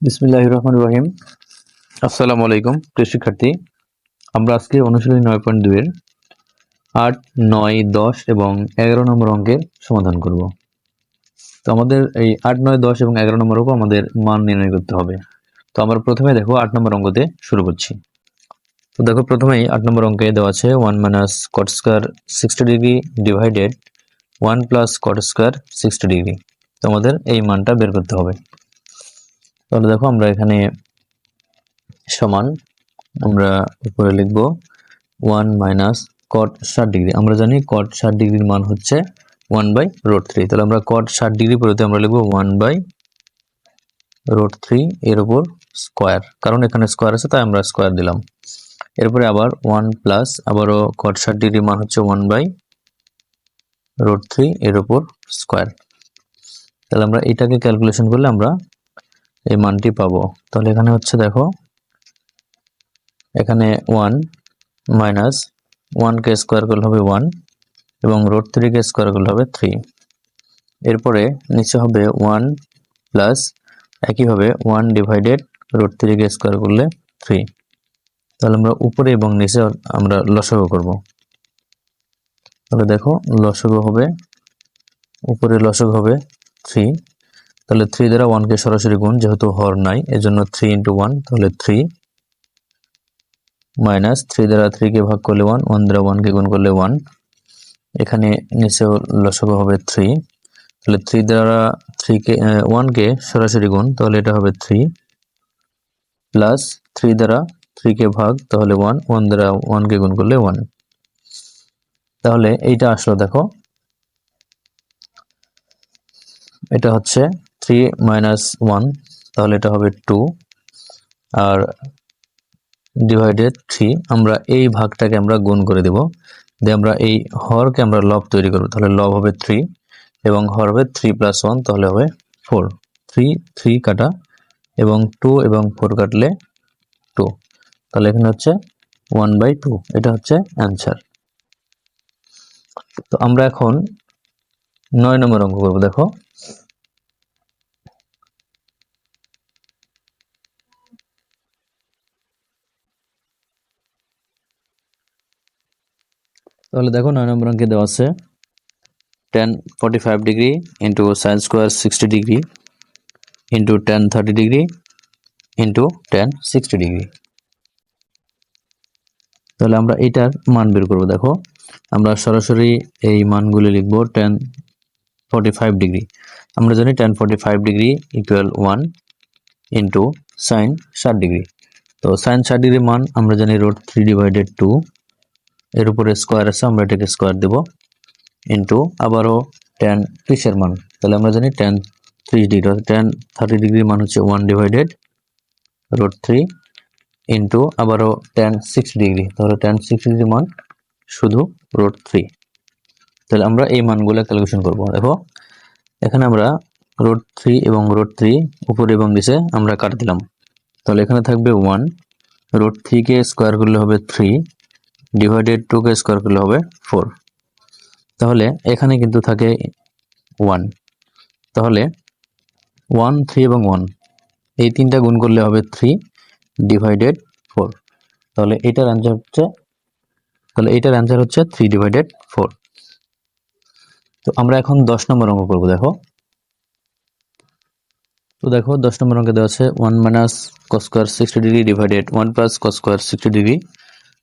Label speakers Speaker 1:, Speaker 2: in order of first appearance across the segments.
Speaker 1: বিসমিল্লাহির রহমানির রহিম। আসসালামু আলাইকুম প্রিয় শিক্ষার্থী। আমরা আজকে অনুশীলনী 9.2 এর 8, 9, 10 এবং 11 নম্বর অঙ্কের সমাধান করব। তো আমাদের এই 8, 9, 10 এবং 11 নম্বর অঙ্ক আমাদের মান নির্ণয় করতে হবে। তো আমরা প্রথমে দেখো 8 নম্বর অঙ্কতে শুরু করছি। তো দেখো প্রথমেই 8 নম্বর অঙ্কে দেওয়া আছে 1 minus cot square 60 degree divided 1 plus cot square 60 degree. তো আমাদের এই মানটা বের করতে হবে। তাহলে দেখো আমরা এখানে সমান আমরা উপরে লিখব 1 minus cot 60 ডিগ্রি। আমরা জানি cot 60 ডিগ্রির মান হচ্ছে 1/√3। তাহলে আমরা cot 60 ডিগ্রি পরিবর্তে আমরা লিখব 1/√3 এর উপর স্কয়ার, কারণ এখানে স্কয়ার আছে তাই আমরা স্কয়ার দিলাম। এরপরে আবার 1 প্লাস আবারও cot 60 ডিগ্রির মান হচ্ছে 1/√3 এর উপর স্কয়ার। তাহলে আমরা এটাকে ক্যালকুলেশন করলে আমরা এই মানটি পাবো। তাহলে এখানে হচ্ছে দেখো এখানে 1 মাইনাস 1 কে স্কয়ার করলে হবে 1 এবং √3 কে স্কয়ার করলে হবে 3। এরপরে নিচে হবে 1 প্লাস একইভাবে 1 ডিভাইডেড √3 কে স্কয়ার করলে 3। তাহলে আমরা উপরে এবং নিচে আমরা লসাগু করব। তাহলে দেখো লসাগু হবে, উপরে লসাগু হবে 3। তাহলে 3 দ্বারা 1 কে সরাসরি গুণ, যেহেতু হর নাই এজন্য 3 × 1, তাহলে 3 মাইনাস 3 দ্বারা 3 কে ভাগ করলে 1, 1 দ্বারা 1 কে গুণ করলে 1। এখানে নিচেও লসাগু হবে 3। তাহলে 3 দ্বারা 1 কে সরাসরি গুণ, তাহলে এটা হবে 3 প্লাস 3 দ্বারা 3 কে ভাগ, তাহলে 1, 1 দ্বারা 1 কে গুণ করলে 1। তাহলে এইটা আসলো দেখো, এটা হচ্ছে 3 minus 1, তাহলে এটা হবে 2 আর ডিভাইডেড 3। আমরা এই ভাগটাকে আমরা গুণ করে দেব, দিয়ে আমরা এই হরকে আমরা লব তৈরি করব। তাহলে লব হবে 3 এবং হর হবে 3 + 1, তাহলে হবে 4। 3 কাটা এবং 2 এবং 4 কাটলে 2। তাহলে এখানে হচ্ছে 1/2, এটা হচ্ছে অ্যান্সার। তো আমরা এখন 9 নম্বর অঙ্ক করব। দেখো তাহলে দেখো 9 নম্বর অঙ্কে দেওয়া আছে tan 45 degree into sin square 60 degree into tan 30 degree into tan 60 degree. তাহলে আমরা এটার মান বের করব। দেখো আমরা সরাসরি এই মানগুলি লিখব। tan 45 ডিগ্রি আমরা জানি tan 45 degree equal 1 into sin 60 degree. তো sin 60 ডিগ্রির মান আমরা জানি √3/2, এর উপরে স্কোয়ার আছে আমরা এটাকে স্কোয়ার দেব, ইন্টু আবারও tan 30 এর মান, তাহলে আমরা জানি tan 30 ডিগ্রি, tan 30 ডিগ্রির মান হচ্ছে 1/√3 ইন্টু আবারও tan 60 ডিগ্রি, তাহলে tan 60 ডিগ্রির মান শুধু √3। তাহলে আমরা এই মানগুলো ক্যালকুলেশন করব। দেখো এখানে আমরা √3 এবং √3 উপরে এবং নিচে আমরা কাট দিলাম, তাহলে এখানে থাকবে 1, √3 কে স্কোয়ার করলে হবে 3 ডিভাইডেড 2 কে স্কোয়ার করলে হবে 4। তাহলে এখানে কিন্তু থাকে 1, তাহলে 1, 3 এবং 1 এই তিনটা গুণ করলে হবে 3 ডিভাইডেড 4। তাহলে এটার অ্যান্সার হচ্ছে 3/4। তো আমরা এখন 10 নম্বর অঙ্ক করব। দেখো 10 নম্বর অঙ্কে দেওয়া আছে 1 minus cos square 60 degree divided 1 plus cos square 60 degree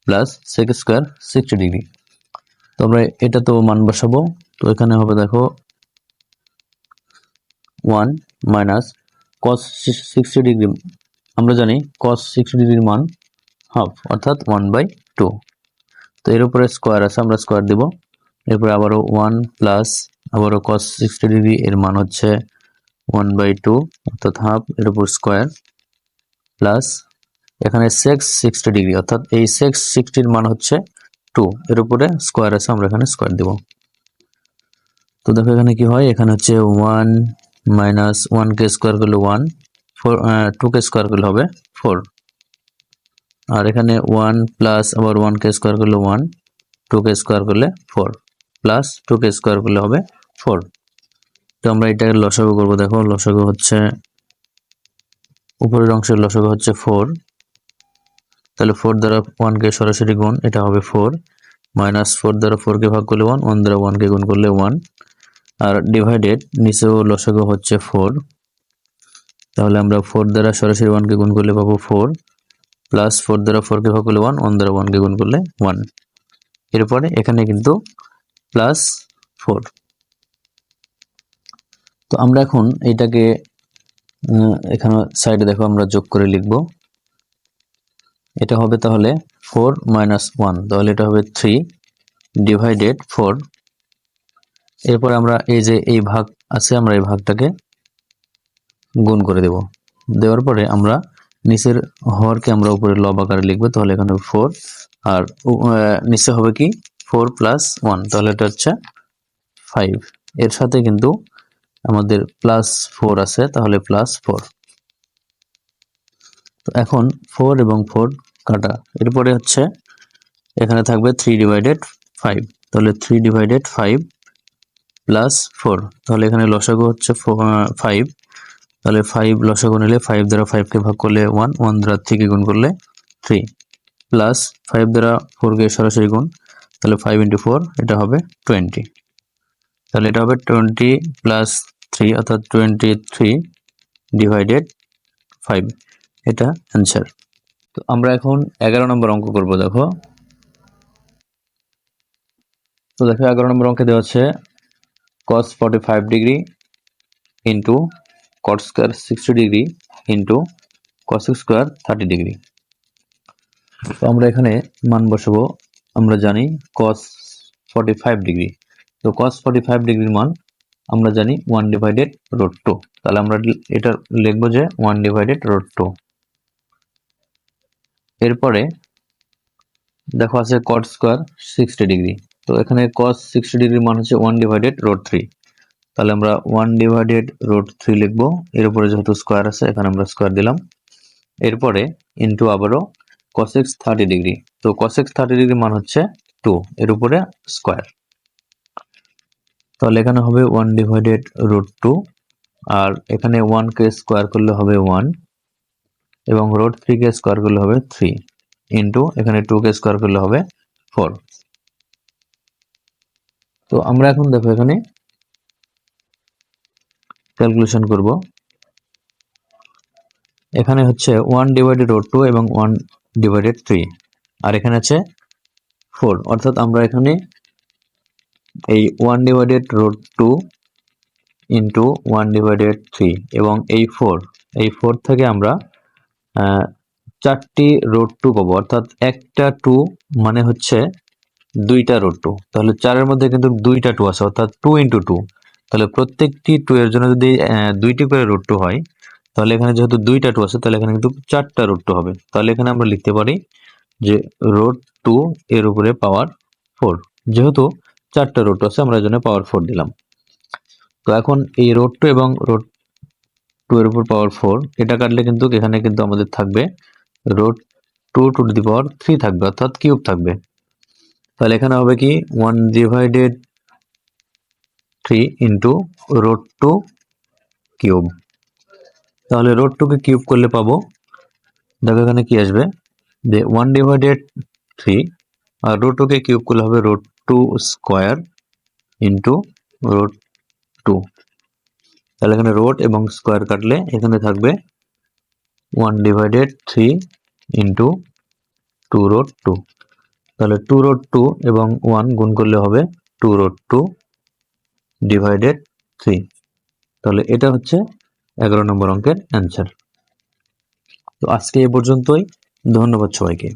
Speaker 1: plus sec square 60 degree. তো আমরা এটা তো মান বসাবো। তো এখানে হবে দেখো 1 minus cos 60 ডিগ্রি, আমরা জানি cos 60 ডিগ্রির মান হাফ অর্থাৎ 1/2। তো এর উপরে স্কোয়ার আছে আমরা স্কোয়ার দেব, এরপরে আবারও 1 প্লাস আবারও cos 60 ডিগ্রি এর মান হচ্ছে 1/2 অর্থাৎ হাফ, এর উপর স্কোয়ার প্লাস এখানে sec 60 ডিগ্রি অর্থাৎ এই sec 60 এর মান হচ্ছে 2, এর উপরে স্কোয়ার আছে আমরা এখানে স্কোয়ার দেব। তো দেখো এখানে কি হয়, এখানে হচ্ছে 1 minus 1 কে স্কোয়ার করলে 1, 2 কে স্কোয়ার করলে হবে 4, আর এখানে 1 প্লাস আবার 1 কে স্কোয়ার করলে 1, 2 কে স্কোয়ার করলে 4 প্লাস 2 কে স্কোয়ার করলে হবে 4। তো আমরা এটাকে লসাগু করব। দেখো লসাগু হচ্ছে উপরের অংশের লসাগু হচ্ছে 4, তাহলে 4 দ্বারা 1 কে সরাসরি গুণ, এটা হবে 4 মাইনাস 4 দ্বারা 4 কে ভাগ করলে 1, 1 দ্বারা 1 কে গুণ করলে 1, আর ডিভাইডেড নিচেও লসাগু হচ্ছে 4, তাহলে আমরা 4 দ্বারা সরাসরি 1 কে গুণ করলে পাবো 4 প্লাস 4 দ্বারা 4 কে ভাগ করলে 1, 1 দ্বারা 1 কে গুণ করলে 1। এরপরে এখানে কিন্তু প্লাস 4। তো আমরা এখন এইটাকে এখানে সাইডে দেখো আমরা যোগ করে লিখব। এটা হবে তাহলে 4 মাইনাস 1, তাহলে এটা হবে 3 ডিভাইডেড 4। এরপর আমরা এই যে এই ভাগ আছে, আমরা এই ভাগটাকে গুণ করে দেব। দেওয়ার পরে আমরা নিচের হরকে আমরা উপরে লব আকারে লিখবো, তাহলে এখানে 4 আর নিচে হবে কি 4 প্লাস 1, তাহলে এটা হচ্ছে 5। এর সাথে কিন্তু আমাদের প্লাস 4 আছে, তাহলে প্লাস 4। তো এখন 4 এবং 4 কাটা, এরপরে হচ্ছে এখানে থাকবে 3 ডিভাইডেড 5, তাহলে 3 ডিভাইডেড 5 প্লাস 4, তাহলে এখানে লসাগু হচ্ছে 5, তাহলে 5 লসাগু নিলে 5 দ্বারা 5 কে ভাগ করলে 1, 1 দ্বারা 3 কে গুণ করলে 3, প্লাস 5 দ্বারা 4 কে সরাসরি গুণ, তাহলে 5 ইন্টু 4 এটা হবে 20, তাহলে এটা হবে 20 প্লাস 3 অর্থাৎ 23 ডিভাইডেড 5, এটা অ্যান্সার। তো আমরা এখন 11 নম্বর অঙ্ক করব। দেখো, তো দেখো 11 নম্বর অঙ্কে দেওয়া আছে cos 45 degree into cot square 60 degree into cos square 30 degree. তো আমরা এখানে মান বসাবো। আমরা জানি cos 45 ডিগ্রি, তো cos 45 ডিগ্রির মান আমরা জানি 1 ডিভাইডেড রুট 2, তাহলে আমরা এটা লিখবো যে 1 ডিভাইডেড রুট 2। এরপরে দেখো আছে cot স্কয়ার 60 ডিগ্রি, তো এখানে cos 60 ডিগ্রির মান হচ্ছে 1 ডিভাইডেড রুট 3, তাহলে আমরা 1 ডিভাইডেড রুট 3 লিখবো। এর উপরে যেহেতু স্কয়ার আছে এখানে আমরা স্কয়ার দিলাম। এরপরে ইনটু আবারও cosec 30 ডিগ্রি, তো cosec 30 ডিগ্রির মান হচ্ছে 2, এর উপরে স্কয়ার, তাহলে এখানে হবে 1 ডিভাইডেড রুট 2, আর এখানে 1 কে স্কয়ার করলে হবে 1 এবং রুট 3 কে স্কয়ার করলে হবে 3 ইনটু এখানে 2 কে স্কয়ার করলে হবে 4। তো আমরা এখন দেখো এখানে ক্যালকুলেশন করব। এখানে হচ্ছে 1 ডিভাইডেড রুট 2 এবং 1 ডিভাইডেড 3, আর এখানে আছে 4, অর্থাৎ আমরা এখানে এই 1 ডিভাইডেড রুট 2 ইন্টু 1 ডিভাইডেড 3 এবং এই 4 থেকে আমরা 4টি রুট 2 পাবো, অর্থাৎ একটা 2 মানে হচ্ছে 2টা রুট 2, তাহলে 4 এর মধ্যে কিন্তু 2টা 2 আছে, অর্থাৎ 2 ইন্টু 2, তাহলে প্রত্যেকটি 2 এর জন্য যদি 2টি করে রুট 2 হয়, তাহলে এখানে যেহেতু 2টা 2 আছে তাহলে এখানে কিন্তু 4টা রুট 2 হবে, তাহলে এখানে আমরা লিখতে পারি যে রুট 2 এর উপরে পাওয়ার 4, যেহেতু 4টা রুট 2 আছে আমরা এর জন্য পাওয়ার 4 দিলাম। তো এখন এই রুট 2 এবং রুট 2 এর উপর পাওয়ার 4 এটা কাটলে কিন্তু এখানে কিন্তু আমাদের থাকবে রুট 2 টু দি পাওয়ার 3 থাকবে, অর্থাৎ কিউব থাকবে, তাহলে এখানে হবে কি 1 ডিভাইডেড 3 ইন্টু রুট 2 কিউব, তাহলে রুট 2 কে কিউব করলে পাবো, দেখো এখানে কি আসবে যে 1 ডিভাইডেড 3 আর রুট 2 কে কিউব করলে হবে রুট 2 স্কয়ার ইন্টু রুট 2, তাহলে এখানে রুট এবং স্কয়ার কাটলে এখানে থাকবে 1 ডিভাইডেড 3 ইন্টু 2 রুট 2, তাহলে 2 রুট 2 এবং 1 গুণ করলে হবে 2 রুট 2 ডিভাইডেড 3, তাহলে এটা হচ্ছে 11 নম্বর অঙ্কের অ্যান্সার। তো আজকে এ পর্যন্তই, ধন্যবাদ সবাইকে।